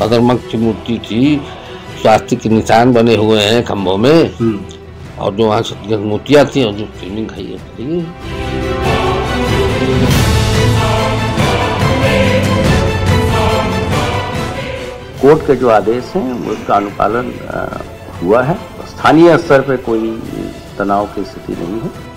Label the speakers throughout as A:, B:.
A: मगरमच्छ की मूर्ति थी, स्वास्तिक के निशान बने हुए हैं खंभों में, और जो वहाँ से मूर्तियाँ थी और जो फिल्मिंग खाई है।
B: कोर्ट के जो आदेश हैं उसका अनुपालन हुआ है। स्थानीय स्तर पर कोई तनाव की स्थिति नहीं है।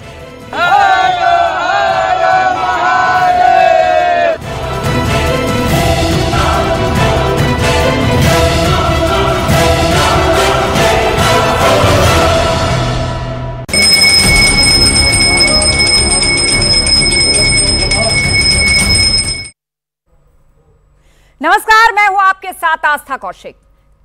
C: नमस्कार, मैं हूं आपके साथ आस्था कौशिक।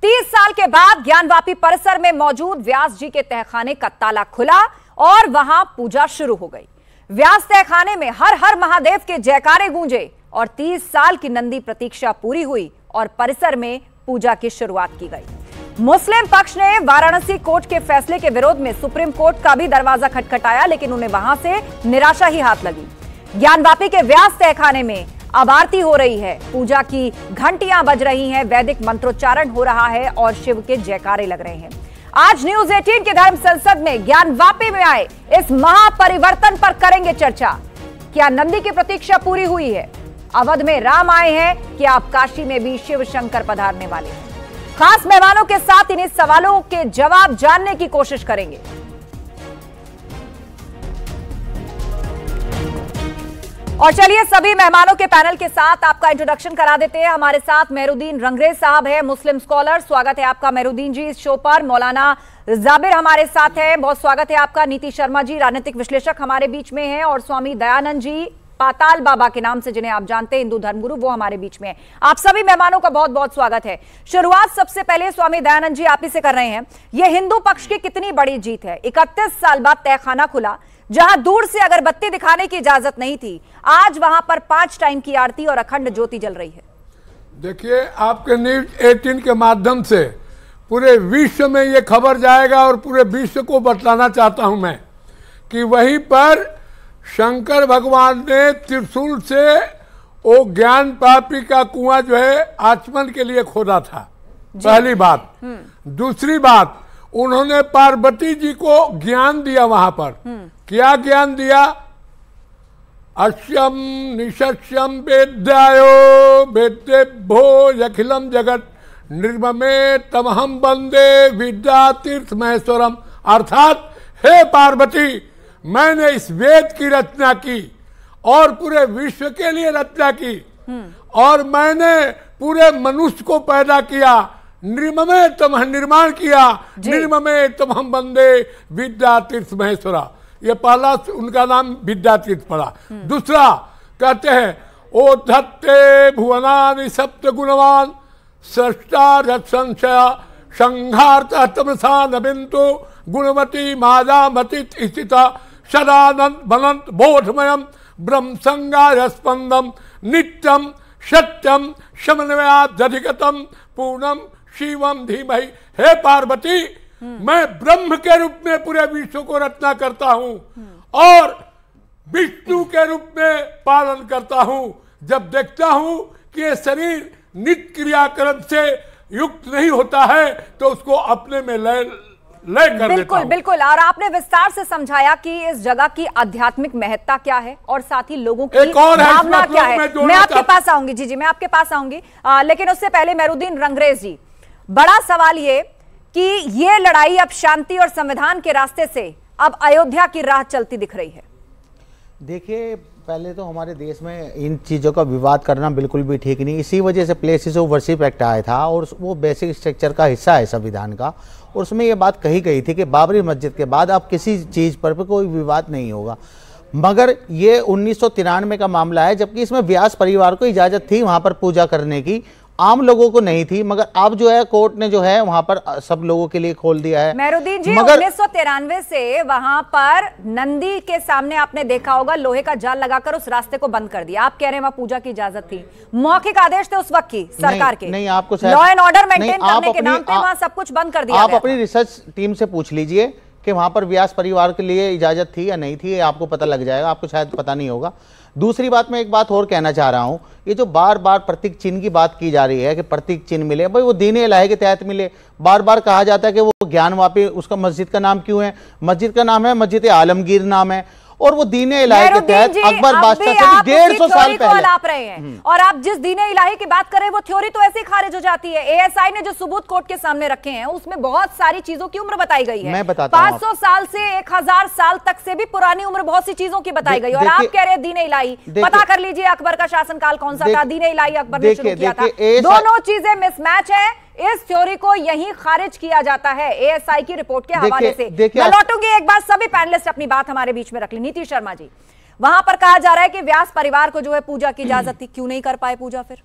C: 30 साल के बाद ज्ञानवापी परिसर में मौजूद व्यास जी के तहखाने का ताला खुला और वहां पूजा शुरू हो गई। व्यास तहखाने में हर हर महादेव के जयकारे गूंजे और 30 साल की नंदी प्रतीक्षा पूरी हुई और परिसर में पूजा की शुरुआत की गई। मुस्लिम पक्ष ने वाराणसी कोर्ट के फैसले के विरोध में सुप्रीम कोर्ट का भी दरवाजा खटखटाया, लेकिन उन्हें वहां से निराशा ही हाथ लगी। ज्ञानवापी के व्यास तहखाने में अब आरती हो रही है, पूजा की घंटियां बज रही हैं, वैदिक मंत्रोच्चारण हो रहा है और शिव के जयकारे लग रहे हैं। आज न्यूज 18 के धर्म संसद में ज्ञानवापी में आए इस महापरिवर्तन पर करेंगे चर्चा। क्या नंदी की प्रतीक्षा पूरी हुई है? अवध में राम आए हैं कि आप काशी में भी शिव शंकर पधारने वाले हैं? खास मेहमानों के साथ इन्हीं सवालों के जवाब जानने की कोशिश करेंगे। और चलिए सभी मेहमानों के पैनल के साथ आपका इंट्रोडक्शन करा देते हैं। हमारे साथ मेहरुद्दीन रंगरेज साहब है, मुस्लिम स्कॉलर। स्वागत है आपका मेहरुद्दीन जी इस शो पर। मौलाना जाबिर हमारे साथ है, बहुत स्वागत है आपका। नीति शर्मा जी राजनीतिक विश्लेषक हमारे बीच में हैं, और स्वामी दयानंद जी पाताल बाबा के नाम से जिन्हें आप जानते हैं, हिंदू धर्मगुरु, वो हमारे बीच में है। आप सभी मेहमानों का बहुत बहुत स्वागत है। शुरुआत सबसे पहले स्वामी दयानंद जी आप ही से कर रहे हैं। ये हिंदू पक्ष की कितनी बड़ी जीत है? 31 साल बाद तहखाना खुला, जहां दूर से अगरबत्ती दिखाने की इजाजत नहीं थी, आज वहां पर 5 टाइम की आरती और अखंड ज्योति जल रही है।
D: देखिए, आपके न्यूज 18 के माध्यम से पूरे विश्व में ये खबर जाएगा और पूरे विश्व को बतलाना चाहता हूं मैं कि वहीं पर शंकर भगवान ने त्रिशूल से वो ज्ञान पापी का कुआं जो है आचमन के लिए खोदा था, पहली बात। दूसरी बात, उन्होंने पार्वती जी को ज्ञान दिया वहां पर। क्या ज्ञान दिया? अश्यम निशस्यम वेद्यायो वेद्येभ्यो अखिलम जगत निर्ममे तमहम वंदे विद्या तीर्थ महेश्वरम। अर्थात हे पार्वती, मैंने इस वेद की रचना की और पूरे विश्व के लिए रचना की, और मैंने पूरे मनुष्य को पैदा किया, निर्ममे तमह निर्माण किया, निर्ममे तमहम वंदे विद्या तीर्थ महेश्वरा। ये पहला उनका नाम विद्यातीत पड़ा। दूसरा कहते हैं ओ धत्ते भुवनानि सप्त गुणवान सृष्टा रत्संशया संघार्थ तमसा नबिंतु गुणवती मायामती स्थिता सदानंद बनंत बोधमयम ब्रह्म संगा स्पंदम नित्यम सत्यम समन्वयाधिगतम पूर्णम शिवम धीमहि। हे पार्वती, मैं ब्रह्म के रूप में पूरे विश्व को रचना करता हूं और विष्णु के रूप में पालन करता हूं। जब देखता हूं कि ये शरीर नित्य क्रियाक्रम से युक्त नहीं होता है तो उसको अपने में लय कर देता हूं। बिल्कुल।
C: और आपने विस्तार से समझाया कि इस जगह की आध्यात्मिक महत्ता क्या है और साथ ही लोगों की भावना क्या है। मैं आपके पास आऊंगी। जी, मैं आपके पास आऊंगी, लेकिन उससे पहले मेहरुद्दीन रंगरेज जी, बड़ा सवाल ये कि ये लड़ाई अब शांति और संविधान के रास्ते से अब अयोध्या की राह चलती दिख रही है।
E: देखिए, पहले तो हमारे देश में इन चीज़ों का विवाद करना बिल्कुल भी ठीक नहीं। इसी वजह से प्लेसेस ऑफ वर्शिप एक्ट आया था और वो बेसिक स्ट्रक्चर का हिस्सा है संविधान का, और उसमें ये बात कही गई थी कि बाबरी मस्जिद के बाद अब किसी चीज़ पर कोई विवाद नहीं होगा। मगर ये 1993 का मामला है, जबकि इसमें व्यास परिवार को इजाज़त थी वहाँ पर पूजा करने की, आम लोगों को नहीं थी। मगर अब जो है कोर्ट ने जो है वहां पर सब लोगों के लिए खोल दिया है।
C: मेहरुद्दीन जी, 1993 से वहां पर नंदी के सामने आपने देखा होगा लोहे का जाल लगाकर उस रास्ते को बंद कर दिया। आप कह रहे हैं वहां पूजा की इजाजत थी, मौखिक आदेश थे उस वक्त की सरकार के।
E: नहीं, आपको
C: लॉ एंड ऑर्डर मेंटेन करने के नाम पे वहां सब कुछ बंद कर दिया।
E: आप अपनी रिसर्च टीम से पूछ लीजिए कि वहां पर व्यास परिवार के लिए इजाजत थी या नहीं थी, आपको पता लग जाएगा। आपको शायद पता नहीं होगा। दूसरी बात, मैं एक बात और कहना चाह रहा हूं, ये जो बार बार प्रतीक चिन्ह की बात की जा रही है कि प्रतीक चिन्ह मिले, भाई वो दीन इलाही के तहत मिले। बार बार कहा जाता है कि वो ज्ञानवापी, उसका मस्जिद का नाम क्यों है? मस्जिद का नाम है मस्जिद आलमगीर नाम है, और वो दीन इलाही के तहत अकबर बादशाह से 150 साल पहले
C: आप रहे हैं। और आप जिस दीन इलाही की बात कर रहे हैं वो थ्योरी तो ऐसे ही खारिज हो जाती है। एएसआई ने जो सबूत कोर्ट के सामने रखे हैं उसमें बहुत सारी चीजों की उम्र बताई गई है।
E: मैं बताता हूं,
C: 500 साल से 1000 साल तक से भी पुरानी उम्र बहुत सी चीजों की बताई गई। और आप कह रहे हैं दीन इलाही, पता कर लीजिए अकबर का शासनकाल कौन सा था, दीन इलाही अकबर ने शुरू किया था। दोनों चीजें मिसमैच है। इस थ्योरी को यहीं खारिज किया जाता है एएसआई की रिपोर्ट के हवाले से। मैं लौटूंगी एक बार, सभी पैनलिस्ट अपनी बात हमारे बीच में रख ली। नीतीश शर्मा जी, वहां पर कहा जा रहा है कि व्यास परिवार को जो है पूजा की इजाजत थी, क्यों नहीं कर पाए पूजा? फिर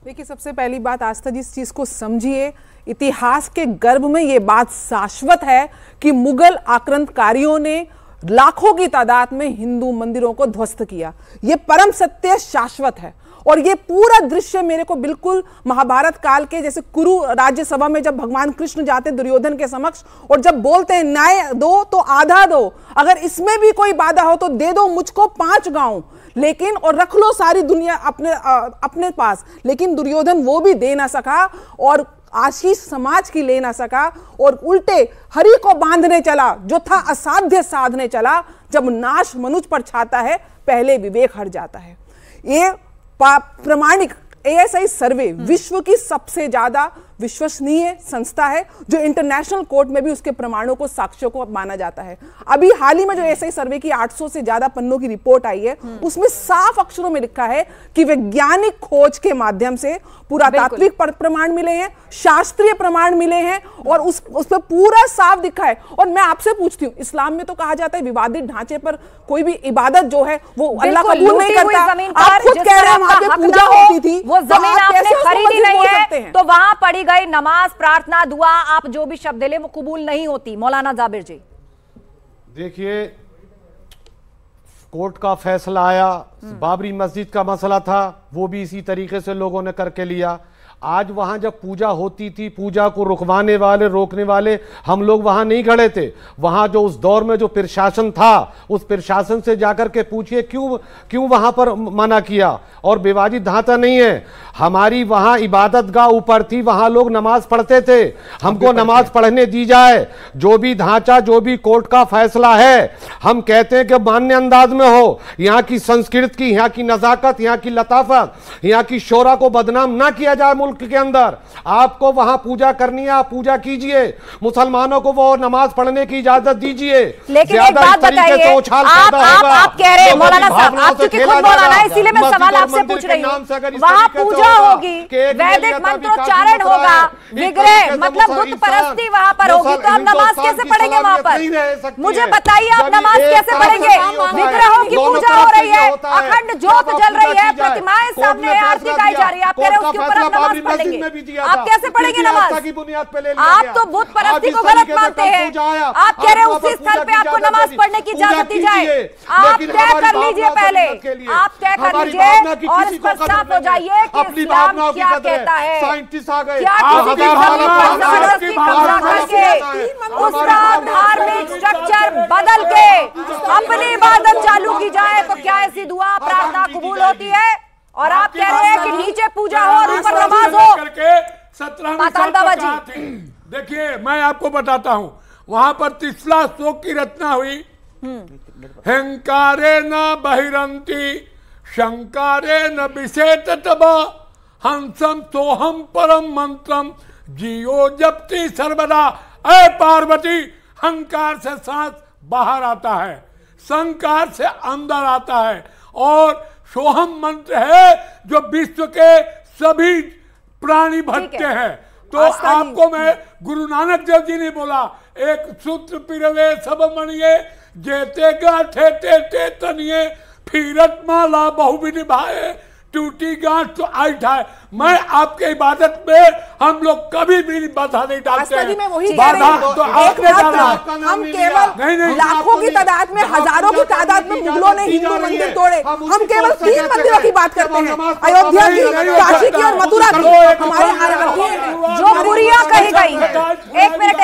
F: देखिए, सबसे पहली बात, आस्था जी इस चीज को समझिए, इतिहास के गर्भ में यह बात शाश्वत है कि मुगल आक्रांतकारियों ने लाखों की तादाद में हिंदू मंदिरों को ध्वस्त किया। यह परम सत्य शाश्वत है। और ये पूरा दृश्य मेरे को बिल्कुल महाभारत काल के जैसे कुरु राज्यसभा में जब भगवान कृष्ण जाते दुर्योधन के समक्ष और जब बोलते हैं न्याय दो तो आधा दो, अगर इसमें भी कोई बाधा हो तो दे दो मुझको 5 गांव, लेकिन और रख लो सारी दुनिया अपने पास। लेकिन दुर्योधन वो भी दे ना सका और आशीष समाज की ले ना सका और उल्टे हरि को बांधने चला, जो था असाध्य साधने चला। जब नाश मनुष्य पर छाता है पहले विवेक हट जाता है। ये प्रामाणिक एएसआई सर्वे विश्व की सबसे ज्यादा विश्वसनीय संस्था है, जो इंटरनेशनल कोर्ट में भी उसके प्रमाणों को, साक्ष्यों को माना जाता है। अभी हाल ही में जो एएसआई सर्वे की 800 से ज्यादा पन्नों की रिपोर्ट आई है, उसमें साफ अक्षरों में लिखा है कि वैज्ञानिक खोज के माध्यम से पुरातात्विक प्रमाण मिले हैं, शास्त्रीय प्रमाण मिले हैं और उस पर पूरा साफ दिखा है। और मैं आपसे पूछती हूँ, इस्लाम में तो कहा जाता है विवादित ढांचे पर कोई भी इबादत जो है वो अल्लाह कबूल नहीं करता। आप खुद कह रहे हैं वहां पे पूजा होती थी,
C: वो जमीन आपने खरीदी नहीं है तो वहां पड़ी गई नमाज, प्रार्थना, दुआ, आप जो भी शब्द ले वो कबूल नहीं होती। मौलाना जाबिर जी,
D: देखिए, कोर्ट का फैसला आया, बाबरी मस्जिद का मसला था, वो भी इसी तरीके से लोगों ने करके लिया। आज वहां जब पूजा होती थी, पूजा को रुकवाने वाले, रोकने वाले हम लोग वहां नहीं खड़े थे। वहां जो उस दौर में जो प्रशासन था, उस प्रशासन से जाकर के पूछिए क्यों वहां पर मना किया। और विवादित ढांचा नहीं है, हमारी वहां इबादत गाह ऊपर थी, वहां लोग नमाज पढ़ते थे, हमको नमाज पढ़ने दी जाए। जो भी ढांचा, जो भी कोर्ट का फैसला है, हम कहते हैं कि मान्य अंदाज में हो। यहाँ की संस्कृति की, यहाँ की नजाकत, यहाँ की लताफत, यहाँ की शोरा को बदनाम ना किया जाए मुल्क के अंदर। आपको वहां पूजा करनी है, आप पूजा कीजिए, मुसलमानों को वो नमाज पढ़ने की इजाजत दीजिए।
C: लेकिन एक बात बताइए, आप कह रहे हैं मौलाना साहब, आप चूंकि खुद मौलाना है इसीलिए मैं सवाल आपसे पूछ रही हूँ, वहां पूजा होगी, वैदिक मंत्रोच्चारण होगा, विग्रह मतलब बुत परस्ती वहां पर होगी, तो आप नमाज कैसे पढ़ेंगे वहां पर? मुझे बताइए, आप नमाज कैसे पढ़ेंगे? विग्रहों की पूजा हो रही है, अखंड ज्योत जल रही है, प्रतिमाएं सामने है, आरती गाई जा रही है, आप कह रहे हैं उसके ऊपर आप नमाज पढ़ेंगे? आप कैसे पढ़ेंगे नमाज? आप तो बुत परस्ती को गलत मानते हैं। आप कह रहे हैं उसी स्थल पे आपको नमाज पढ़ने की इजाजत दी जाए। आप तय कर लीजिए, पहले आप तय कर लीजिए और इस पर साफ हो जाइए कि इस्लाम क्या कहता है। क्या किसी की जमीन पर जबरदस्ती कब्जा करके उसका धार्मिक स्ट्रक्चर बदल के अपनी इबादत चालू की जाए तो क्या ऐसी दुआ प्रार्थना कबूल होती है? और आप कह रहे हैं कि नीचे पूजा हो और ऊपर नमाज हो।
D: 17वीं सदी। देखिए, मैं आपको बताता हूं, वहां पर तीसरा श्लोक की रचना हुई, हंकारे न बहिरंती शंकारे न विषेत तब हंसम सोहम परम मंत्रम जियो जपती सर्वदा। ऐ पार्वती, हंकार से सांस बाहर आता है, संकार से अंदर आता है, और सोहम मंत्र है जो विश्व के सभी प्राणी भटके हैं। तो आपको मैं गुरु नानक देव जी ने बोला, एक सूत्र पिरवे सब मणिये जेते गाठे ते तनिये फिरत माला बहुविधि भाए टूटी गांठ तो आइट है। मैं आपके इबादत में हम लोग कभी भी बाधा नहीं डालते हैं।
F: मैं वही
D: बाधा तो आपने डाला।
F: हम केवल लाखों की तादाद में, हजारों की तादाद में मुगलों ने हिंदू मंदिर तोड़े। हम केवल 3 मंदिरों की बात करते हैं, अयोध्या की, काशी की और मथुरा की। हमारे
C: जो पुरिया कही गई, एक मिनट,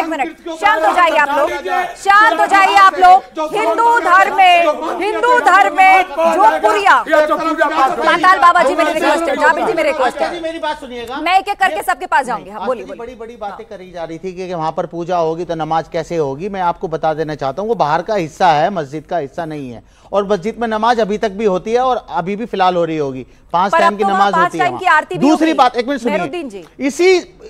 C: शांत हो जाइए आप लोग, शांत हो जाइए आप लोग। हिंदू धर्म में जो पुरिया, पाताल बाबा जी मेरे रिक्वेस्ट है, जाबिर जी मेरे रिक्वेस्ट है,
E: मेरी बात सुनिएगा,
C: मैं एक एक करके सबके पास जाऊंगी। हाँ, बोलिए।
E: बड़ी बातें करी जा रही थी कि वहां पर पूजा होगी तो नमाज कैसे होगी। मैं आपको बता देना चाहता हूँ, वो बाहर का हिस्सा है, मस्जिद का हिस्सा नहीं है। और मस्जिद में नमाज अभी तक भी होती है और अभी भी फिलहाल हो रही होगी। 5 टाइम की नमाज होती है। दूसरी बात, एक मिनट सुनिए,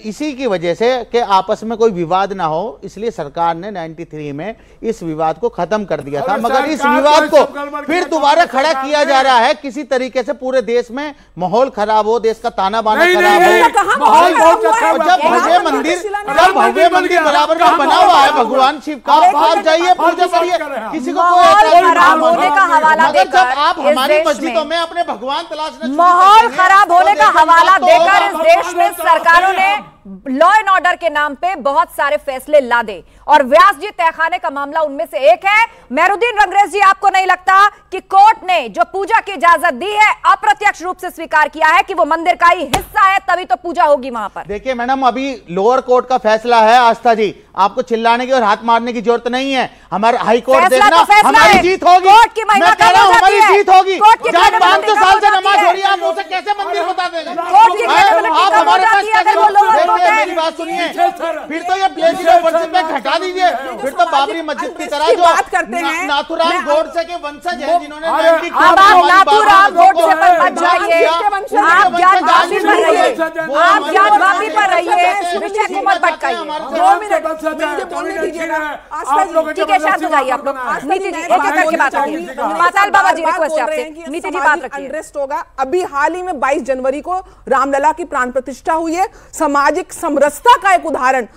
E: इसी की वजह से कि आपस में कोई विवाद ना हो, इसलिए सरकार ने 93 में इस विवाद को खत्म कर दिया था। मगर इस विवाद को फिर दोबारा खड़ा किया जा रहा है किसी तरीके से। पूरे देश में माहौल खराब हो, देश का ताना बाना खराब हो। जब भव्य मंदिर बराबर का बना हुआ है भगवान शिव का, आप जाइए पूजा करिए, किसी को
C: होने का हवाला देकर
E: जब आप हमारी मस्जिदों में अपने भगवान तलाशना,
C: माहौल खराब होने का हवाला देकर इस देश में सरकारों ने लॉ एंड ऑर्डर के नाम पे बहुत सारे फैसले ला दे, और व्यास जी तहखाने का मामला उनमें से एक है। मेहरुद्दीन रंगरेज जी, आपको नहीं लगता कि कोर्ट ने जो पूजा की इजाजत दी है, अप्रत्यक्ष रूप से स्वीकार किया है कि वो मंदिर का ही हिस्सा है, तभी तो पूजा होगी वहां पर?
E: देखिए मैडम, अभी लोअर कोर्ट का फैसला है आस्था जी, आपको चिल्लाने की और हाथ मारने की जरूरत नहीं है। हमारा हाई कोर्ट देखना, हमारी जीत होगी।
C: कोर्ट की महिमा कम हो जाती है।
E: हमारी जीत होगी।
C: जब
E: 500 साल से नमाज हो रही है, आप उसे कैसे मंदिर बता देंगे?
C: कोर्ट की
E: आप हमारे पास मेरी बात सुनिए, फिर तो ये प्लेस ऑफ वर्शिप में घटा दीजिए। फिर तो बाबरी मस्जिद की तरह जो
F: बात करते हैं,
E: नाथुराम गोडसे के वंशज हैं जिन्होंने
C: अब आप नाथुराम गोडसे पर मत जाइए, आप ज्ञानवापी पर रहिए, आप ज्ञानवापी पर रहिए, विषय को मत भटकाइए। 2 मिनट बोलने दीजिए। ठीक है, शांत हो जाइए आप लोग। नीति जी, एक एक करके बात रखिए। पाताल बाबा जी, रिक्वेस्ट है आपसे, नीति जी बात रखिए।
F: अनरेस्ट होगा। अभी हाल ही में 22 जनवरी को रामलला की प्राण प्रतिष्ठा हुई है। सामाजिक समरसता का एक उदाहरण,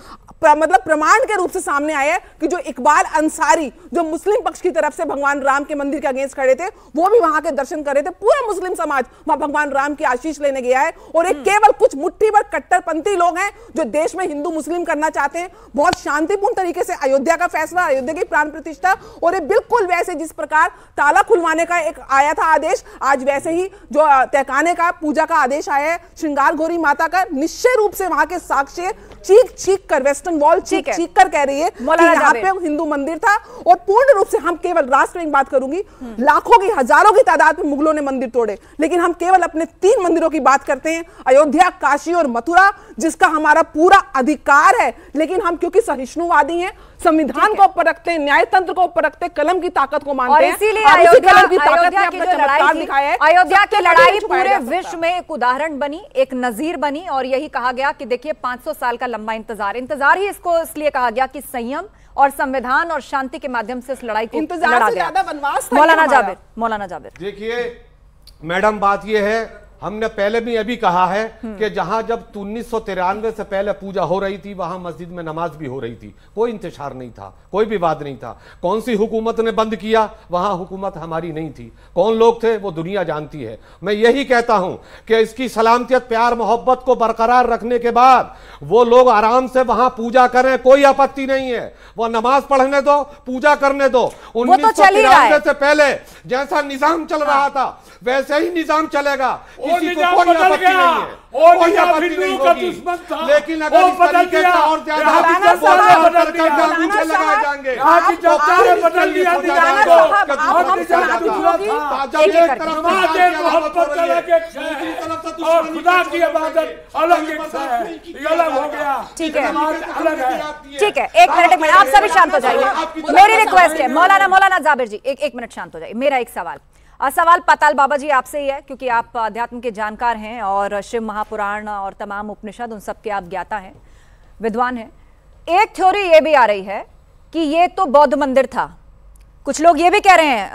F: मतलब प्रमाण के रूप से सामने आया है कि जो इकबाल अंसारी, जो मुस्लिम पक्ष की तरफ से भगवान राम के मंदिर के अगेंस्ट खड़े थे, वो भी वहां के दर्शन कर रहे थे। पूरा मुस्लिम समाज वहां भगवान राम की आशीष लेने गया है। और एक केवल कुछ मुट्ठी भर कट्टरपंथी लोग हैं जो देश में हिंदू मुस्लिम करना चाहते हैं। बहुत शांतिपूर्ण तरीके से अयोध्या का फैसला, अयोध्या की प्राण प्रतिष्ठा, और ये बिल्कुल वैसे जिस प्रकार ताला खुलवाने का एक आया था आदेश, आज वैसे ही जो तहखाने का पूजा का आदेश आया है श्रृंगार गौरी माता का, निश्चय रूप से वहां के साक्ष्य चीख कर वेस्टर्न वॉल चीख कर कह रही है कि यहाँ पे हिंदू मंदिर था। और पूर्ण रूप से हम केवल राष्ट्र में बात करूंगी, लाखों की हजारों की तादाद में मुगलों ने मंदिर तोड़े, लेकिन हम केवल अपने 3 मंदिरों की बात करते हैं, अयोध्या, काशी और मथुरा, जिसका हमारा पूरा अधिकार है। लेकिन हम क्योंकि सहिष्णुवादी हैं, संविधान को ऊपर रखते हैं, न्याय तंत्र को ऊपर रखते हैं, कलम की ताकत को मानते हैं,
C: इसीलिए अयोध्या की लड़ाई पूरे विश्व में एक उदाहरण बनी, एक नजीर बनी। और यही कहा गया कि देखिए 500 साल का लंबा इंतजार ही इसको इसलिए कहा गया कि संयम और संविधान और शांति के माध्यम से इस लड़ाई को लड़ा गया। मौलाना जाबिर,
G: देखिए मैडम, बात यह है, हमने पहले भी अभी कहा है कि जहां जब 1993 से पहले पूजा हो रही थी, वहां मस्जिद में नमाज भी हो रही थी, कोई इंतशार नहीं था, कोई विवाद नहीं था। कौन सी हुकूमत ने बंद किया? वहां हुकूमत हमारी नहीं थी। कौन लोग थे वो दुनिया जानती है। मैं यही कहता हूं कि इसकी सलामतियत, प्यार, मोहब्बत को बरकरार रखने के बाद वो लोग आराम से वहां पूजा करें, कोई आपत्ति नहीं है। वो नमाज पढ़ने दो, पूजा करने दो। 1993 से पहले जैसा निजाम चल रहा था वैसे ही निजाम चलेगा, किसी को कोई आपत्ति नहीं है, कोई आपत्ति नहीं होगी। लेकिन अगर इस तरीके से और ज्यादा नीचे लगाए जाएंगे
C: ठीक है, एक मिनट, आप सभी शांत हो जाइए। मेरी रिक्वेस्ट है, मौलाना जाबिर जी, एक मिनट शांत हो जाइए। मेरा एक सवाल पाताल बाबा जी आपसे ही है, क्योंकि आप अध्यात्म के जानकार हैं और शिव महापुराण और तमाम उपनिषद उन सब के आप ज्ञाता हैं, विद्वान हैं। एक थ्योरी ये भी आ रही है कि ये तो बौद्ध मंदिर था। कुछ लोग ये भी कह रहे हैं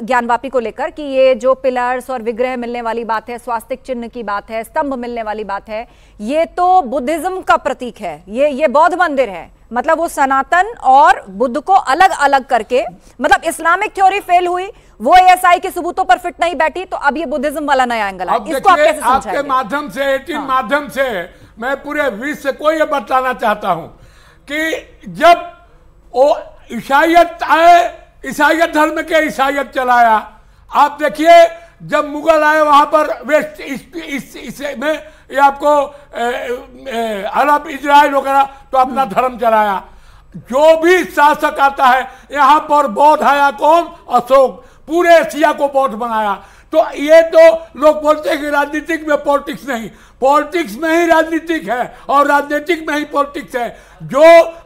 C: ज्ञानवापी को लेकर कि ये जो पिलर्स और विग्रह मिलने वाली बात है, स्वास्तिक चिन्ह की बात है, स्तंभ मिलने वाली बात है, ये तो बुद्धिज्म का प्रतीक है, ये बौद्ध मंदिर है। मतलब वो सनातन और बुद्ध को अलग अलग करके, मतलब इस्लामिक थ्योरी फेल हुई, वो एएसआई के सबूतों पर फिट नहीं बैठी, तो अब ये बुद्धिज्म वाला नया एंगल है, इसको आप कैसे समझाएंगे?
D: आपके माध्यम से 18 माध्यम से मैं पूरे विश्व से कोई ये बताना चाहता हूं कि जब वो ईसाइयत आए, ईसाइयत धर्म के ईसाइयत चलाया। आप देखिए जब मुगल आए वहां पर वेस्ट इस में ये आपको अरब इजराइल वगैरह तो अपना धर्म चलाया। जो भी शासक आता है यहाँ पर बौद्ध आया, कौन? अशोक, पूरे एशिया को बौद्ध बनाया। तो ये तो लोग बोलते हैं कि राजनीतिक में पॉलिटिक्स नहीं, पॉलिटिक्स में ही राजनीतिक है और राजनीतिक में ही पॉलिटिक्स है। जो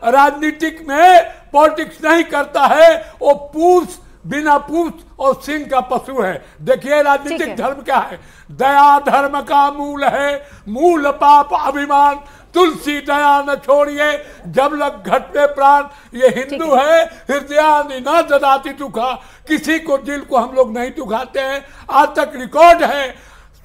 D: राजनीतिक में पॉलिटिक्स नहीं करता है वो पूछ बिना पूछ और सिंह का पशु है। देखिए राजनीतिक धर्म क्या है? दया धर्म का मूल है, मूल पाप अभिमान, तुलसी दया न छोड़िए, जब लग घट पे प्राण। ये हिंदू है, हृदय न ददाति दुखा, किसी को दिल को हम लोग नहीं दुखाते हैं। आज तक रिकॉर्ड है,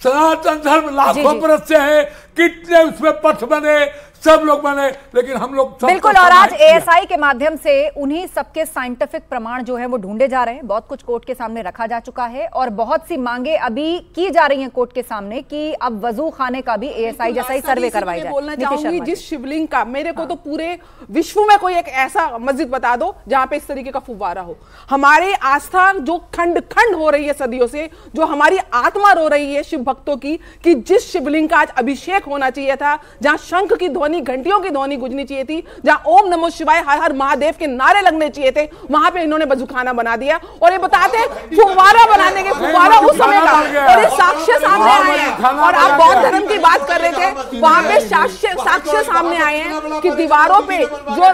D: सनातन धर्म लाखों बरस से है, कितने उसमें पथ बने, सब लोग बने, लेकिन हम लोग
C: बिल्कुल। और आज एएसआई के माध्यम से उन्हीं सबके साइंटिफिक प्रमाण जो है वो ढूंढे जा रहे हैं। बहुत कुछ कोर्ट के सामने रखा जा चुका है और बहुत सी मांगे अभी की जा रही हैं कोर्ट के सामने कि अब वजू खाने का भी एएसआई जैसा ही सर्वे करवाई जाए।
F: बोलना चाहूंगी जिस शिवलिंग का, मेरे को तो पूरे विश्व में कोई एक ऐसा मस्जिद बता दो जहां पे इस तरीके का फुव्वारा हो। हमारी आस्था जो खंड खंड हो रही है सदियों से, जो हमारी आत्मा रो रही है शिव भक्तों की, कि जिस शिवलिंग का आज अभिषेक होना चाहिए था, जहां शंख की ध्वनि, घंटियों की ध्वनि गुजनी चाहिए थी, जहां ओम नमो शिवाय हर हर महादेव के नारे लगने चाहिए थे, वहां पे इन्होंने वजूखाना बना दिया। और ये बताते हैं फुव्वारा बनाने के, फुव्वारा उस समय का, और ये साक्ष्य सामने आए हैं। और आप बौद्ध धर्म की बात कर रहे थे, वहां पे साक्ष्य सामने आए हैं कि दीवारों पे जो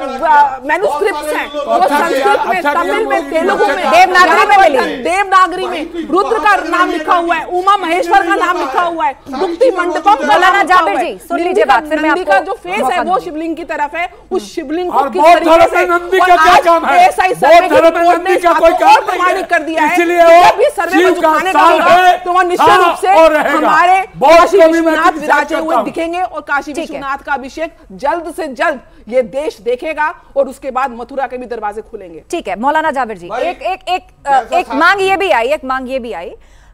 F: मैन्युस्क्रिप्ट्स हैं वो संस्कृत में, तमिल में, तेलुगु में, देवनागरी में रुद्र का नाम लिखा हुआ है, उमा महेश्वर का नाम लिखा हुआ है, मुक्ति मंडपम का नाम लिखा हुआ है।
C: सुन लीजिए बात, फिर मैं
F: का जो फेस है वो शिवलिंग की तरफ है। उस शिवलिंग को किस
D: तरीके
F: से प्रमाणित कर दिया है, जब ये सर्वे वजूखाने का होगा तो वह निश्चित रूप से हमारे काशी विश्वनाथ विराजे हुए दिखेंगे और काशी विश्वनाथ का अभिषेक जल्द से जल्द ये देश देखेगा और उसके बाद मथुरा के भी दरवाजे खुलेंगे।
C: ठीक है मौलाना जाबिर जी, एक मांग ये भी आई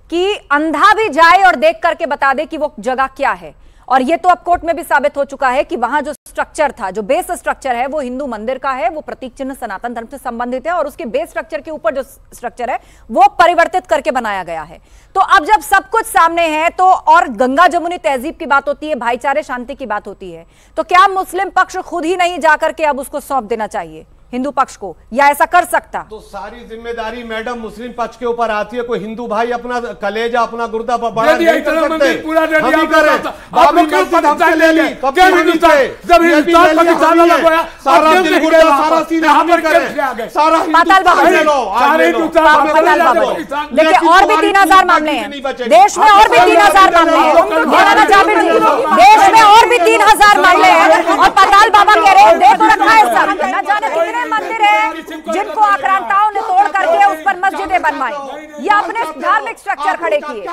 C: कि अंधा भी जाए और देख करके बता दे कि वो जगह क्या है। और ये तो अब कोर्ट में भी साबित हो चुका है कि वहां जो स्ट्रक्चर था, जो बेस स्ट्रक्चर है वो हिंदू मंदिर का है, वो प्रतीक चिन्ह सनातन धर्म से संबंधित है और उसके बेस स्ट्रक्चर के ऊपर जो स्ट्रक्चर है वो परिवर्तित करके बनाया गया है। तो अब जब सब कुछ सामने है तो, और गंगा जमुनी तहजीब की बात होती है, भाईचारे शांति की बात होती है, तो क्या मुस्लिम पक्ष खुद ही नहीं जाकर के अब उसको सौंप देना चाहिए हिंदू पक्ष को, या ऐसा कर सकता?
G: तो सारी जिम्मेदारी मैडम मुस्लिम पक्ष के ऊपर आती है। कोई हिंदू भाई अपना कलेजा, अपना गुर्दा बड़ा नहीं कर सकते। हम ही करें, बाबरी मस्जिद हमसे ले ली, कब सारा दिल गुर्दा, सारा सीने हम ही करें, सारा
C: पाताल बाबा ले लो, देखिए और भी 3000 मामले हैं देश में, और भी 3000 मामले हैं मौलाना जाबिर जी, देश में और भी 3000 मामले हैं और पाताल बाबा कह रहे हैं देख रखा है सब, न जाने कितने मंदिर है जिनको आक्रांताओं ने तोड़ करके उस पर मस्जिदें बनवाई या अपने धार्मिक स्ट्रक्चर खड़े किए।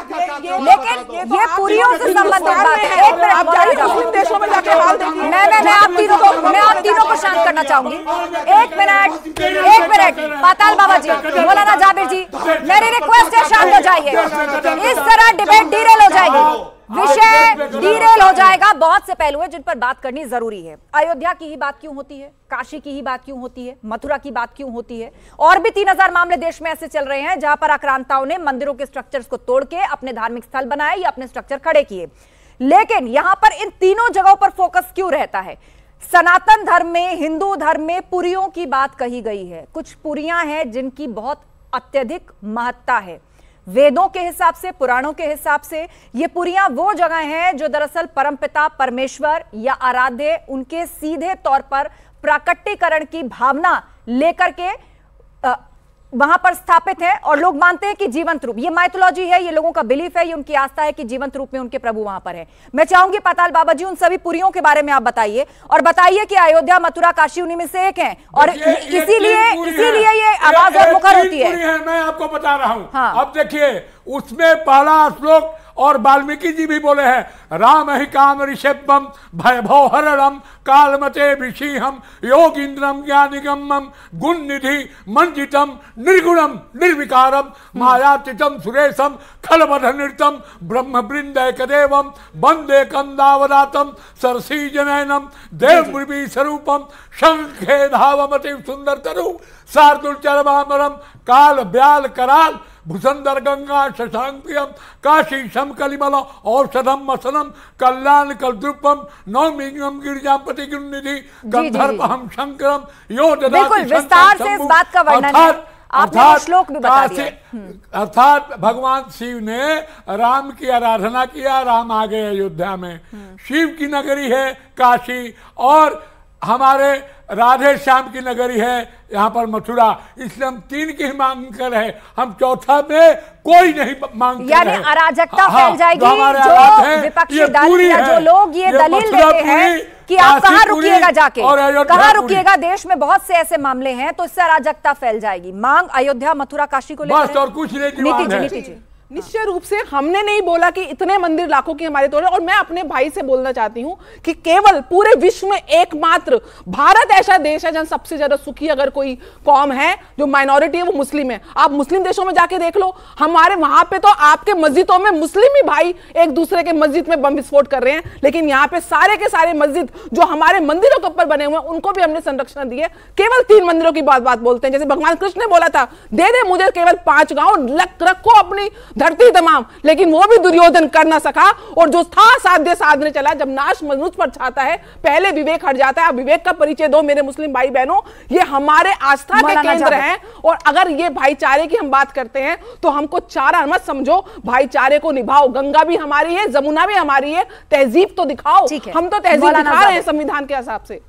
C: लेकिन ये पुरियों से संबंधित बात है। एक मिनट देशों में जाके हाल देखिए, मैं आप तीनों को शांत करना चाहूंगी। एक मिनट पाताल बाबा जी, मौलाना जाबिर जी, मेरी रिक्वेस्ट है शांत हो जाइए। इस तरह डिबेट डीरेल हो जाएगी, विषय डीरेल हो जाएगा। बहुत से पहलू हैं जिन पर बात करनी जरूरी है। अयोध्या की ही बात क्यों होती है, काशी की ही बात क्यों होती है, मथुरा की बात क्यों होती है? और भी 3000 मामले देश में ऐसे चल रहे हैं जहां पर आक्रांताओं ने मंदिरों के स्ट्रक्चर्स को तोड़ के अपने धार्मिक स्थल बनाए या अपने स्ट्रक्चर खड़े किए। लेकिन यहां पर इन तीनों जगहों पर फोकस क्यों रहता है? सनातन धर्म में, हिंदू धर्म में पुरियों की बात कही गई है। कुछ पुरियां हैं जिनकी बहुत अत्यधिक महत्ता है वेदों के हिसाब से, पुराणों के हिसाब से। ये पुरियां वो जगह हैं जो दरअसल परमपिता परमेश्वर या आराध्य उनके सीधे तौर पर प्राकट्यकरण की भावना लेकर के वहां पर स्थापित है और लोग मानते हैं कि जीवंत रूप, ये माइथोलॉजी है, ये लोगों का बिलीफ है, ये उनकी आस्था है कि जीवंत रूप में उनके प्रभु वहां पर है। मैं चाहूंगी पाताल बाबा जी उन सभी पुरियों के बारे में आप बताइए और बताइए कि अयोध्या, मथुरा, काशी उन्हीं में से एक है और इसीलिए ये आवाज और मुखर होती है।
D: मैं आपको बता रहा हूं। हाँ। अब देखिए उसमें पहला श्लोक और वाल्मीकि जी भी बोले हैं राम ही काम ऋषभम भयभो हरणम कालमते विषीहम योगिंद्रम ज्ञानिगमम गुण निधि मंजितम निर्गुणम निर्विकारम मायातीतम सुरेशम खलबध नृतम ब्रह्म वृंदैकदेवम वंदे कंदावदातम सरसी जनयनम देव स्वरूपम शंखे धावमति सुंदर तरु शार्दुल चरमामरम काल ब्याल कराल भूसंदर गंगा शशांकियम काशी शम कलिमल औषधम मसनम कल्याण कलद्रुपम नौमिंगम गिरिजापति गिरिनिधि गंधर्व हम शंकरम यो
C: बिल्कुल विस्तार से इस बात का वर्णन है, आपने श्लोक भी बता दिया।
D: अर्थात भगवान शिव ने राम की आराधना किया, राम आ गए अयोध्या में, शिव की नगरी है काशी और हमारे राधे श्याम की नगरी है यहाँ पर मथुरा, इसलिए हम 3 की ही मांग कर रहे हैं, हम चौथा में कोई नहीं मांग कर
C: यानी
D: रहे।
C: अराजकता फैल जाएगी। जो विपक्षी दल या जो लोग ये दलील देते हैं कि आप कहाँ रुकिएगा, जाके कहाँ रुकिएगा, देश में बहुत से ऐसे मामले हैं, तो इससे अराजकता फैल जाएगी। मांग अयोध्या मथुरा काशी को लेकर,
D: बस और कुछ नहीं।
C: नीति जी
F: निश्चय रूप से हमने नहीं बोला कि इतने मंदिर लाखों की हमारे तोड़, और मैं अपने भाई से बोलना चाहती हूं कि केवल पूरे विश्व में एकमात्र भारत ऐसा देश है जहां सबसे ज्यादा सुखी अगर कोई कौम है जो माइनॉरिटी है वो मुस्लिम है। आप मुस्लिम देशों में जाके देख लो, हमारे वहां पे तो आपके मस्जिदों में मुस्लिम ही भाई एक दूसरे के मस्जिद में बम विस्फोट कर रहे हैं, लेकिन यहाँ पे सारे के सारे मस्जिद जो हमारे मंदिरों के ऊपर बने हुए हैं उनको भी हमने संरक्षण दिए। केवल 3 मंदिरों की बात बोलते हैं, जैसे भगवान कृष्ण ने बोला था दे मुझे केवल 5 गांव, रखो अपनी धरती तमाम, लेकिन वो भी दुर्योधन कर ना सका, और जो था साध्य साधने चला। जब नाश मनुष्य पर छाता है पहले विवेक हट जाता है। अब विवेक का परिचय दो मेरे मुस्लिम भाई बहनों, ये हमारे आस्था के केंद्र हैं, और अगर ये भाईचारे की हम बात करते हैं तो हमको चारा मत समझो, भाईचारे को निभाओ। गंगा भी हमारी है, जमुना भी हमारी है, तहजीब तो दिखाओ। हम तो तहजीब दिखा रहे हैं संविधान के हिसाब से।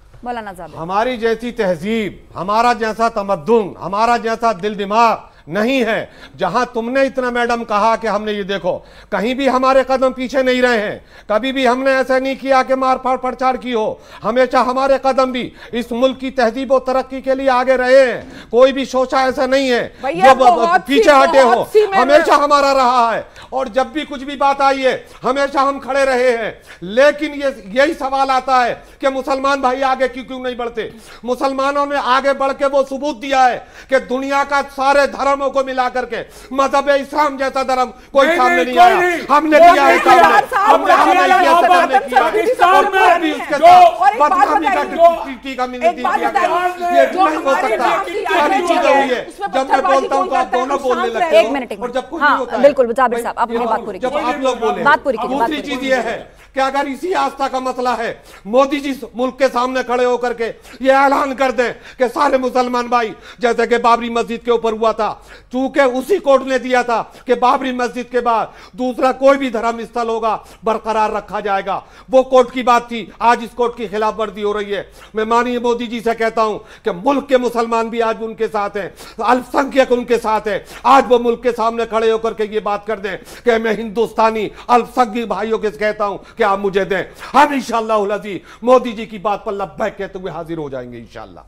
G: हमारी जैसी तहजीब, हमारा जैसा तमद्दुन, हमारा जैसा दिल दिमाग नहीं है। जहां तुमने इतना मैडम कहा कि हमने ये देखो कहीं भी हमारे कदम पीछे नहीं रहे हैं, कभी भी हमने ऐसा नहीं किया कि मार प्रचार की हो, हमेशा हमारे कदम भी इस मुल्क की तहजीब और तरक्की के लिए आगे रहे हैं। कोई भी सोचा ऐसा नहीं है जो पीछे हटे हो, हमेशा हमारा रहा है, और जब भी कुछ भी बात आई है हमेशा हम खड़े रहे हैं। लेकिन यही सवाल आता है कि मुसलमान भाई आगे क्यों नहीं बढ़ते। मुसलमानों ने आगे बढ़ के वो सबूत दिया है कि दुनिया का सारे धर्मों को मिला करके मजहब इस्लाम जैसा धर्म कोई सामने नहीं आया, हमने दिया है जब मैं बोलता हूँ तो आप दोनों बोलने लगते हो।
C: 1 मिनट
G: और जब कुछ नहीं होता है,
C: बिल्कुल जाबिर साहब अपनी बात पूरी
G: जब आप लोग बोले, दूसरी चीज ये है कि अगर इसी आस्था का मसला है, मोदी जी मुल्क के सामने खड़े होकर के ये ऐलान कर दें कि सारे मुसलमान भाई, जैसे कि बाबरी मस्जिद के ऊपर हुआ था, चूंकि उसी कोर्ट ने दिया था कि बाबरी मस्जिद के बाद दूसरा कोई भी धर्म स्थल होगा बरकरार रखा जाएगा, वो कोर्ट की बात थी। आज इस कोर्ट की खिलाफ वर्जी हो रही है। मैं माननीय मोदी जी से कहता हूं कि मुल्क के मुसलमान भी आज उनके साथ हैं, अल्पसंख्यक उनके साथ है। आज वो मुल्क के सामने खड़े होकर के ये बात कर दें कि मैं हिंदुस्तानी अल्पसंख्यक भाइयों के कहता हूं कि आप मुझे दें, हम इंशाअल्लाह मोदी जी की बात पर लब्बैक कहते हुए हाजिर हो जाएंगे इंशाअल्लाह।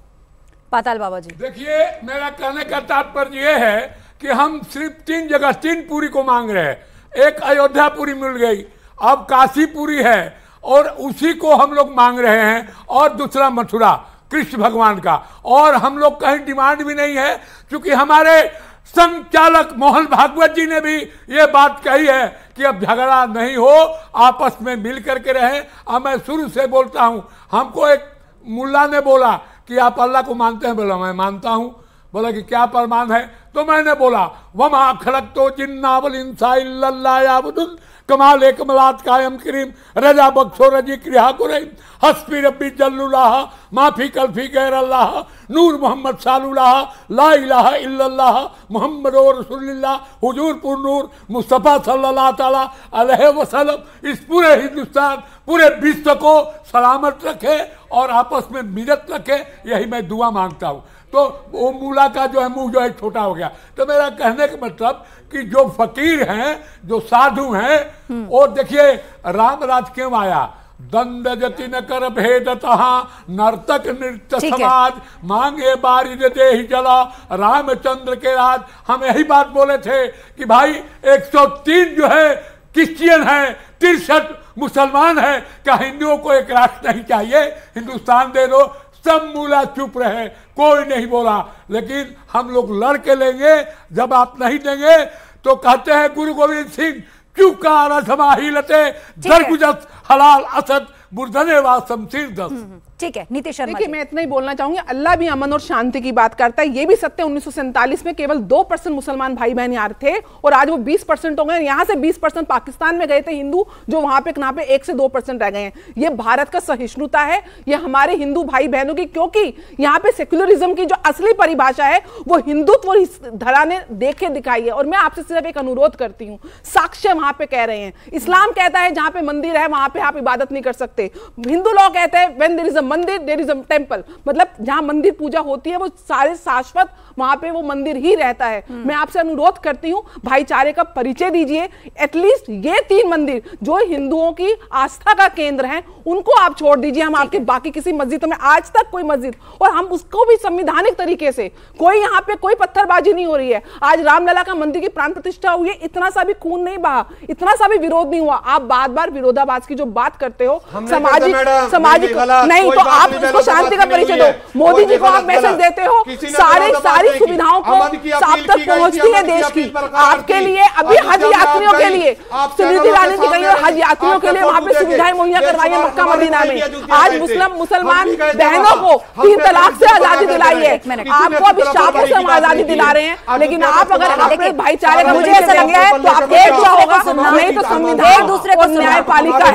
C: पाताल बाबा जी,
D: देखिए मेरा कहने का तात्पर्य यह है कि हम सिर्फ 3 जगह 3 पूरी को मांग रहे हैं। एक अयोध्या पूरी मिल गई, अब काशी पूरी है और उसी को हम लोग मांग रहे हैं, और दूसरा मथुरा कृष्ण भगवान का। और हम लोग कहीं डिमांड भी नहीं है, क्योंकि हमारे संचालक मोहन भागवत जी ने भी ये बात कही है कि अब झगड़ा नहीं हो, आपस में मिल करके रहें। अब मैं शुरू से बोलता हूं, हमको एक मुल्ला ने बोला कि आप अल्लाह को मानते हैं, बोला मैं मानता हूं। बोला कि क्या प्रमाण है, तो मैंने बोला वमा खलक़्तो जिन्ना वल इंसा इल्ला लियअबुदून कमाल कमलात कायम करीम रजा बख्शो रजी क्रिया कुरैम हस्बी रब्बी जल्लुल्लाह माफी कल्फी गैर अल्लाह नूर मोहम्मद सालुल्लाह ला इलाहा इल्लल्लाह मुहम्मद रसूलुल्लाह हुजूर पुर नूर मुस्तफ़ा सल्लल्लाहु तआला अलैहि वसल्लम इस पूरे हिंदुस्तान पूरे विश्व को सलामत रखे और आपस में मिलत रखे, यही मैं दुआ मांगता हूँ। तो वो मूला का जो है मुंह जो है छोटा हो गया। तो मेरा कहने का मतलब कि जो फकीर हैं, जो साधु हैं, और देखिए राम राज क्यों आया, दंड जति न कर भेद तहा नर्तक नृत्य समाज मांगे बारिद दे ही जला रामचंद्र के राज। हम यही बात बोले थे कि भाई 103 जो है क्रिश्चियन है, 63 मुसलमान है, क्या हिंदुओं को एक राष्ट्र नहीं चाहिए? हिंदुस्तान दे दो। सब मूला चुप रहे, कोई नहीं बोला। लेकिन हम लोग लड़ के लेंगे, जब आप नहीं देंगे तो कहते हैं गुरु गोविंद सिंह क्यों का रसमाही लते दरगुजत हलाल असद बुर्दने व शमशीर दस।
C: ठीक है नीतीश शर्मा।
F: देखिए मैं इतना ही बोलना चाहूंगी, अल्लाह भी अमन और शांति की बात करता है। ये भी सत्य 1947 में केवल 2% मुसलमान भाई बहन यहाँ थे और आज वो 20% हो गए। यहाँ से 20% पाकिस्तान में गए थे हिंदू, जो वहां पे नापे 1 से 2% रह गए हैं। ये भारत का सहिष्णुता है, ये हमारे हिंदू भाई बहनों की, क्योंकि यहाँ पे सेक्युलरिज्म की जो असली परिभाषा है वो हिंदुत्व धरा ने देखे दिखाई है। और मैं आपसे सिर्फ एक अनुरोध करती हूँ, साक्ष्य वहां पे कह रहे हैं। इस्लाम कहता है जहां पे मंदिर है वहां पे आप इबादत नहीं कर सकते। हिंदू लोग कहते हैं व्हेन देयर इज अ मंदिर देयर इज अ टेंपल, मतलब जहां मंदिर पूजा होती है वो सारे शाश्वत वहां पे वो मंदिर ही रहता है। मैं आपसे अनुरोध करती हूं भाईचारे का परिचय दीजिए। एटलीस्ट ये 3 मंदिर जो हिंदुओं की आस्था का केंद्र हैं उनको आप छोड़ दीजिए। हम आपके बाकी किसी मस्जिदों में आज तक कोई मस्जिद, और हम उसको भी संवैधानिक तरीके से, कोई यहाँ पे कोई पत्थरबाजी नहीं हो रही है। आज रामलला का मंदिर की प्राण प्रतिष्ठा हुई है, इतना सा भी खून नहीं बहा, इतना सा भी विरोध नहीं हुआ। आप बार बार विरोधाभास की जो बात करते हो, सामाजिक नहीं, तो आप उसको शांति का परिचय दो। मोदी जी को आप मैसेज देते हो, सारी सुविधाओं को आप तक पहुंचती है देश की। आपके लिए अभी हज यात्रियों के लिए स्मृति ईरानी जी गई है, हज यात्रियों के लिए वहां पे सुविधाएं मुहैया करवाई मक्का मदीना में। आज मुसलमान बहनों को 3 तलाक से आजादी दिलाई है। आपको अभी शापों से हम आजादी दिला रहे हैं, लेकिन आप अगर अपने भाईचारे का मुझे ऐसा लगता है तो आप एक होगा, नहीं तो संविधान एक दूसरे को न्यायपालिका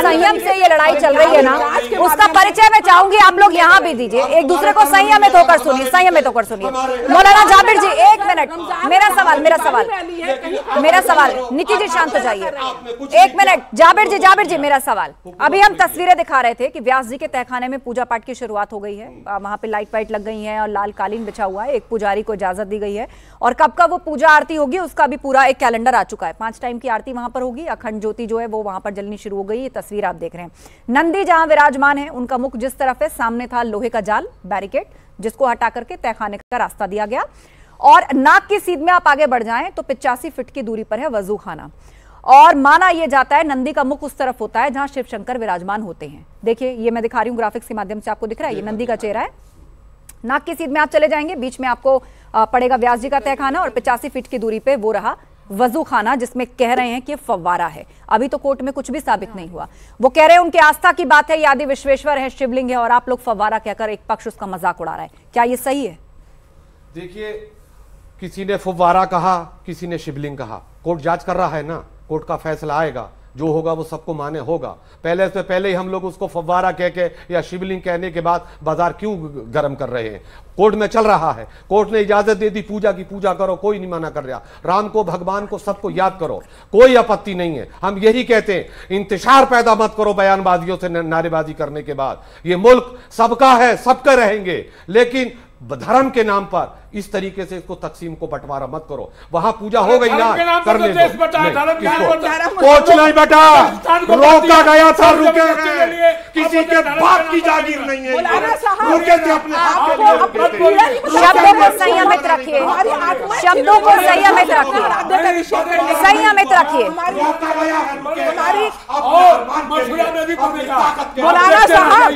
C: संयम से ये लड़ाई चल रही है ना, उसका परिचय मैं चाहूंगी आप लोग यहाँ भी दीजिए। एक दूसरे को संयमित होकर सुनिए, संयमित होकर सुनिए। मौलाना जाबिर जी 1 मिनट, मेरा सवाल नीतीश जी शांत हो जाइए 1 मिनट। जाबिर जी मेरा सवाल, अभी हम तस्वीरें दिखा रहे थे कि व्यास जी के तहखाने में पूजा पाठ की शुरुआत हो गई है। वहां पे लाइट वाइट लग गई है और लाल कालीन बिछा हुआ है। एक पुजारी को इजाजत दी गई है और कब कब वो पूजा आरती होगी उसका भी पूरा एक कैलेंडर आ चुका है। 5 टाइम की आरती वहां पर होगी। अखंड ज्योति जो है वो वहां पर जलनी शुरू हो गई। ये तस्वीर आप देख रहे हैं। नंदी जहां विराजमान है उनका मुख जिस तरफ है, सामने था लोहे का जाल बैरिकेड, जिसको हटा करके तहखाने का रास्ता दिया गया। और नाक की सीध में आप आगे बढ़ जाएं तो 85 फीट की दूरी पर है वजू खाना। और माना यह जाता है नंदी का मुख उस तरफ होता है जहां शिव शंकर विराजमान होते हैं। देखिए ये मैं दिखा रही हूं ग्राफिक्स के माध्यम से, आपको दिख रहा है ये नंदी का चेहरा है। नाक की सीध में आप चले जाएंगे, बीच में आपको पड़ेगा व्यास जी का तहखाना और 85 फीट की दूरी पे वो रहा वजू खाना, जिसमें कह रहे हैं कि फव्वारा है। अभी तो कोर्ट में कुछ भी साबित नहीं हुआ। वो कह रहे हैं उनके आस्था की बात है, आदि विश्वेश्वर है, शिवलिंग है, और आप लोग फव्वारा कहकर एक पक्ष उसका मजाक उड़ा रहा है। क्या ये सही है?
G: देखिए, किसी ने फव्वारा कहा, किसी ने शिवलिंग कहा। कोर्ट जांच कर रहा है ना, कोर्ट का फैसला आएगा, जो होगा वो सबको माने होगा। पहले से पहले ही हम लोग उसको फव्वारा कह के या शिवलिंग कहने के बाद बाजार क्यों गर्म कर रहे हैं? कोर्ट में चल रहा है, कोर्ट ने इजाजत दे दी पूजा की, पूजा करो, कोई नहीं मना कर रहा। राम को, भगवान को, सबको याद करो, कोई आपत्ति नहीं है। हम यही कहते हैं, इंतशार पैदा मत करो बयानबाजियों से, नारेबाजी करने के बाद। ये मुल्क सबका है, सबके रहेंगे, लेकिन धर्म के नाम पर इस तरीके से इसको तकसीम को बंटवारा मत करो। वहां पूजा हो गई ना, करने दो। कुछ नहीं बेटा, रोका गया था, रुके थे, किसी के बाप की जागीर नहीं है, रुके थे अपने।
C: शब्दों को संयमित रखिए, शब्दों को संयमित रखिए, संयमित रखिए।
F: मौलाना साहब,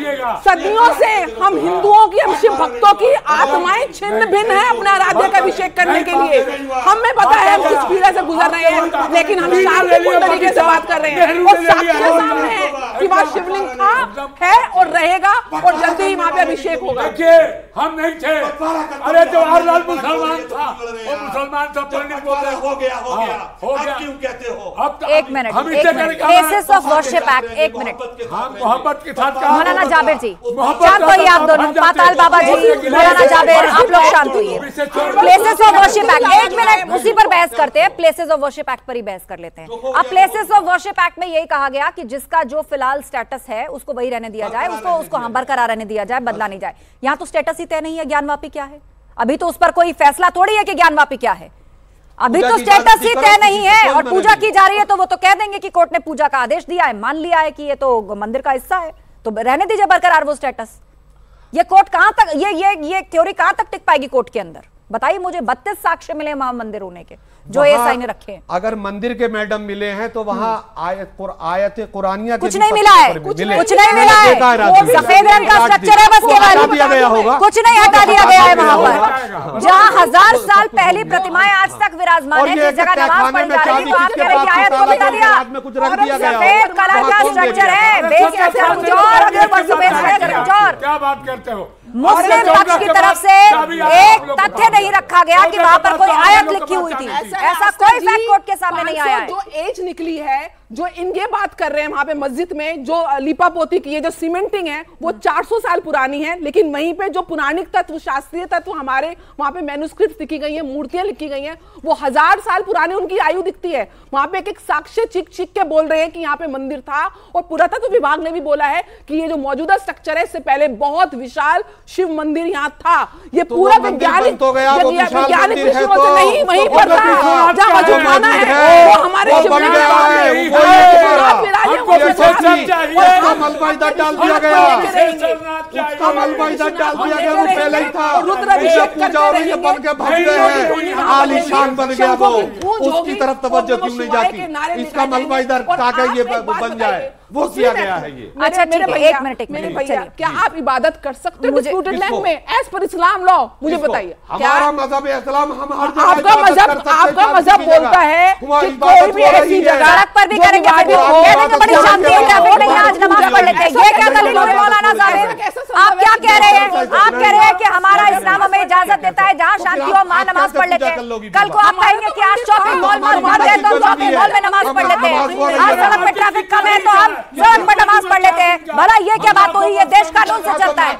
F: सदियों से हम हिंदुओं की, हम शिव भक्तों की आत्माएं छिन्न भिन्न है अपने आराध्य का अभिषेक करने के लिए। हमें पता है हम किस पीड़ा से गुजर रहे हैं, लेकिन हम शांतिपूर्ण तरीके से बात कर रहे हैं। और साक्ष्य सामने है कि वहाँ शिवलिंग था, है और रहेगा, और जल्दी ही वहाँ पे अभिषेक होगा।
D: देखिए, हम नहीं थे, अरे जवाहरलाल मुसलमान था, वो मुसलमान था, पंडित बोलते हो गया, हो गया, क्यों कहते हो? अब
C: 1 minute, places of worship act, 1 minute.
D: मोहब्बत के साथ
C: मौलाना जाबिर जी शांत होइए, आप दोनों, पाताल बाबा जी, मौलाना जाबिर, आप लोग शांत होइए। Places of worship act, 1 minute, उसी पर बहस करते हैं। प्लेसेस ऑफ वर्शिप एक्ट पर ही बहस कर लेते हैं। अब प्लेसेस ऑफ वर्शिप एक्ट में यही कहा गया कि जिसका जो फिलहाल स्टेटस है उसको वही रहने दिया जाए, उसको बरकरार रहने दिया जाए, बदला नहीं जाए। यहाँ तो स्टेटस ही तय नहीं है ज्ञानवापी क्या है। अभी तो उस पर कोई फैसला थोड़ी है कि ज्ञानवापी क्या है, अभी तो स्टेटस ही तय नहीं है और पूजा की जा रही है। तो वो तो कह देंगे कि कोर्ट ने पूजा का आदेश दिया है, मान लिया है कि ये तो मंदिर का हिस्सा है, तो रहने दीजिए बरकरार वो स्टेटस। ये कोर्ट कहां तक, ये थ्योरी कहां तक टिक पाएगी कोर्ट के अंदर? बताइए मुझे। 32 साक्ष्य मिले वहां मंदिर होने के जो एएसआई ने रखे हैं।
G: अगर मंदिर के मैडम मिले हैं तो वहां आयत कुरानिया
C: कुछ नहीं मिला है, कुछ नहीं मिला है। सफेद रंग का स्ट्रक्चर है बस, केवल
G: दिया गया होगा,
C: कुछ नहीं हटा दिया गया है वहां पर, जहां 1000 साल पहली प्रतिमाएं आज तक विराजमान है। जिस जगह नमाज पढ़ी जा रही है तो आप कह रहे हैं कि आयत को मिटा दिया। सफेद कलर का स्ट्रक्चर है,
D: क्या बात करते हो।
C: मुस्लिम पक्ष की तरफ से एक तथ्य नहीं रखा गया कि वहां पर कोई आयत लिखी हुई थी। ऐसा कोई फैक्ट कोर्ट के सामने नहीं आया है।
F: जो एज निकली है, जो इनके बात कर रहे हैं वहां पे मस्जिद में जो लिपापोती की है, जो सीमेंटिंग है, वो 400 साल पुरानी है। लेकिन वहीं पे जो पुराणिक तत्व, शास्त्रीय तत्व हमारे वहां पे मैन्युस्क्रिप्ट लिखी गई है, मूर्तियां लिखी गई हैं, वो 1000 साल पुरानी उनकी आयु दिखती है। वहां पे एक साक्ष्य चिक चिक के बोल रहे हैं कि यहाँ पे मंदिर था। और पुरातत्व विभाग ने भी बोला है कि ये जो मौजूदा स्ट्रक्चर है, इससे पहले बहुत विशाल शिव मंदिर यहाँ था। ये पूरा वैज्ञानिक दृष्टिकोण से नहीं, वहीं पर था जहाँ वजूखाना है, वो हमारे
G: मलबा इधर डाल दिया गया, उसका मलबा इधर डाल दिया गया, वो पहले ही था।
F: रुद्राभिषेक
G: पूजा हो रही है, बन के भग रहे हैं, आलीशान बन गया वो, उसकी तरफ तवज्जो क्यों नहीं जाती। इसका मलबा इधर ताकि ये बन जाए, वो किया गया है ये।
C: अच्छा मेरे
F: भैया, क्या आप इबादत कर सकते हो डिस्प्यूटेड लैंड में एज पर इस्लाम लॉ? मुझे बताइए।
G: हमारा मजहब इस्लाम, हम हर जगह
F: आपका मजहब बोलता है कि कोई भी ऐसी जगह
C: सड़क पर भी करेंगे, बड़ी शांति है, ट्रैफिक नहीं है, आज नमाज पढ़ लेते हैं। ये क्या दलील हुई मौलाना साहब? आप क्या कह रहे हैं? आप कह रहे हैं कि हमारा इस्लाम हमें इजाजत देता है जहाँ शांति हो वहाँ नमाज पढ़ लेते हैं। कल को आप कहेंगे कि आज शॉपिंग मॉल बंद है तो शॉपिंग मॉल में नमाज पढ़ लेते हैं। आज सड़क पर ट्रैफिक कम है तो हम सड़क पर नमाज पढ़ लेते हैं। भला ये क्या बात हुई? ये देश कानून से चलता है,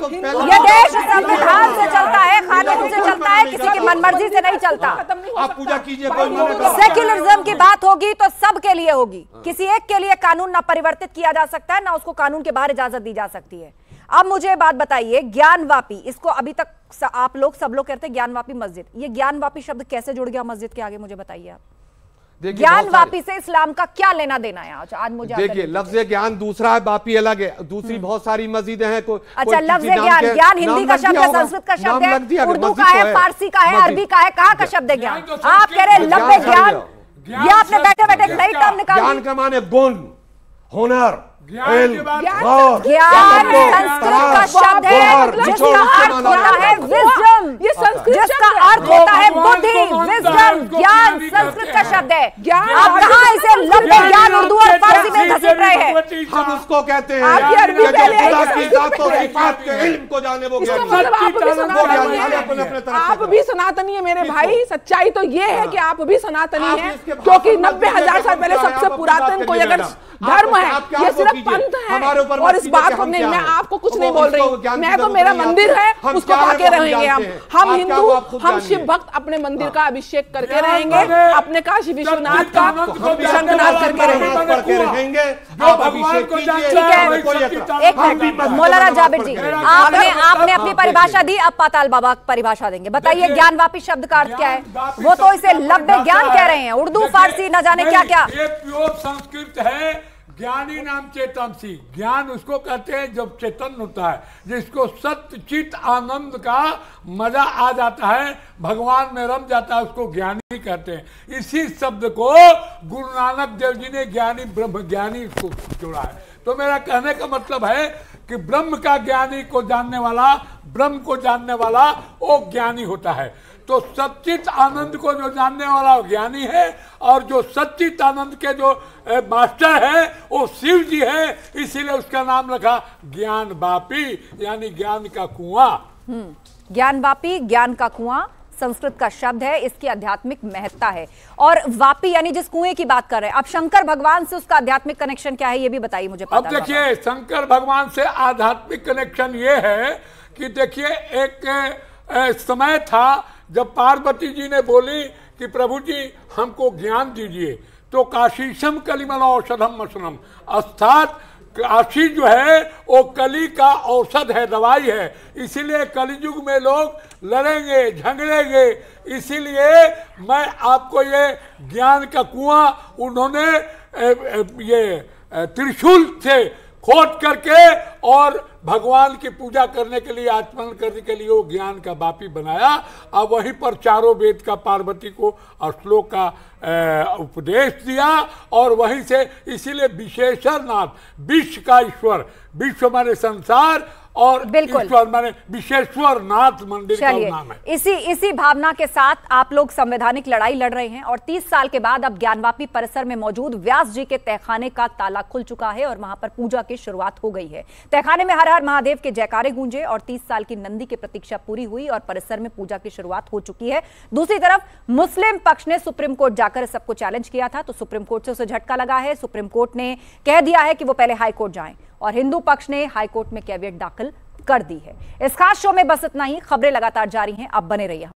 C: ये देश संविधान से चलता है, कानून से चलता है, किसी की मनमर्जी से नहीं चलता।
G: आप पूजा कीजिए।
C: सेक्युलरिज्म की बात होगी तो सबके लिए होगी, किसी एक के लिए कानून ना परिवर्तित किया जा सकता है, ना उसको कानून के बाहर इजाजत दी जा सकती है। अब मुझे बात बताइए, ज्ञानवापी, इसको अभी तक आप लोग सब लोग कहते हैं ज्ञानवापी मस्जिद, ये ज्ञानवापी शब्द कैसे जुड़ गया मस्जिद के आगे? मुझे बताइए आप। ज्ञानवापी से इस्लाम का क्या लेना देना है आज मुझे? देखिए,
G: लफ्ज ज्ञान दूसरा है, वापी अलग है, दूसरी बहुत सारी मस्जिदें हैं।
C: अच्छा, लफ्ज ज्ञान, ज्ञान हिंदी का शब्द है, संस्कृत का शब्द है, उर्दू का है, फारसी का है, अरबी का है, कहाँ का शब्द है ज्ञान? आप कह रहे हैं लफ्ज ज्ञान, ये आपने बैठे बैठे नई टर्म निकाल।
G: ज्ञान का माने गुण, हुनर,
C: ज्ञान संस्कृत का शब्द है जिसका अर्थ होता है विजडम, ये संस्कृत जिसका अर्थ होता है बुद्धि, विजडम। ज्ञान संस्कृत का शब्द है। आप कहाँ इसे लफ्ज़ ज्ञान उर्दू और फारसी में घसीट रहे हैं?
G: हम उसको कहते हैं
F: आप भी सनातनी है मेरे भाई। सच्चाई तो ये है कि आप भी सनातनी है, क्योंकि 90,000 साल पहले सबसे पुरातन कोई अगर धर्म है, ये सिर्फ पंथ है। और इस बात को नहीं, मैं आपको कुछ नहीं बोल रही, मैं तो मेरा मंदिर है उसको आके रहेंगे हम हिंदू, हम शिव भक्त अपने मंदिर का अभिषेक करके रहेंगे, अपने काशी विश्वनाथ का शंखनाद करके रहेंगे।
C: मौलाना जाबिर जी, आपने अपनी परिभाषा दी, अब पाताल बाबा परिभाषा देंगे। बताइए ज्ञानवापी शब्द का अर्थ क्या है? वो तो इसे लब्ध ज्ञान कह रहे हैं, उर्दू फारसी न जाने क्या क्या।
D: ये प्योर संस्कृत है। ज्ञानी नाम चेतन सी, ज्ञान उसको कहते हैं जब चेतन होता है, जिसको सत्य चित आनंद का मजा आ जाता है, भगवान में रम जाता है, उसको ज्ञानी कहते हैं। इसी शब्द को गुरु नानक देव जी ने ज्ञानी ब्रह्म ज्ञानी को जोड़ा है। तो मेरा कहने का मतलब है कि ब्रह्म का ज्ञानी को जानने वाला, ब्रह्म को जानने वाला वो ज्ञानी होता है। तो सच्चित आनंद को जो जानने वाला ज्ञानी है, और जो सच्चित आनंद के जो मास्टर है वो शिव जी है, इसीलिए उसका नाम रखा ज्ञानवापी, यानी ज्ञान का कुआं।
C: ज्ञानवापी, ज्ञान का कुआं संस्कृत का शब्द है, इसकी आध्यात्मिक महत्ता है। और वापी यानी जिस कुएं की बात कर रहे हैं, अब शंकर भगवान से उसका आध्यात्मिक कनेक्शन क्या है ये भी बताइए मुझे।
D: अब देखिए, शंकर भगवान से आध्यात्मिक कनेक्शन ये है कि देखिए, एक समय था जब पार्वती जी ने बोली कि प्रभु जी हमको ज्ञान दीजिए, तो काशीशम कलिमल औषधम मसनम, अर्थात काशी जो है वो कली का औषध है, दवाई है। इसीलिए कलियुग में लोग लड़ेंगे, झगड़ेंगे, इसीलिए मैं आपको ये ज्ञान का कुआं उन्होंने ये त्रिशूल से खोद करके और भगवान की पूजा करने के लिए, आचमन करने के लिए वो ज्ञान का वापी बनाया। अब वहीं पर चारों वेद का पार्वती को और श्लोक का उपदेश दिया और वहीं से, इसीलिए विशेषर नाथ, विश्व का ईश्वर, विश्व माने संसार और ईश्वर माने विशेश्वर नाथ मंदिर का नाम है।
C: इसी भावना के साथ आप लोग संवैधानिक लड़ाई लड़ रहे हैं और 30 साल के बाद अब ज्ञानवापी परिसर में मौजूद व्यास जी के तहखाने का ताला खुल चुका है और वहां पर पूजा की शुरुआत हो गई है। तहखाने में हर हर महादेव के जयकारे गूंजे और 30 साल की नंदी की प्रतीक्षा पूरी हुई और परिसर में पूजा की शुरुआत हो चुकी है। दूसरी तरफ मुस्लिम पक्ष ने सुप्रीम कोर्ट जाकर सबको चैलेंज किया था, तो सुप्रीम कोर्ट से उसे झटका लगा है। सुप्रीम कोर्ट ने कह दिया है कि वो पहले हाई कोर्ट जाएं और हिंदू पक्ष ने हाई कोर्ट में कैविएट दाखिल कर दी है। इस खास शो में बस इतना ही। खबरें लगातार जारी हैं, आप बने रहिए।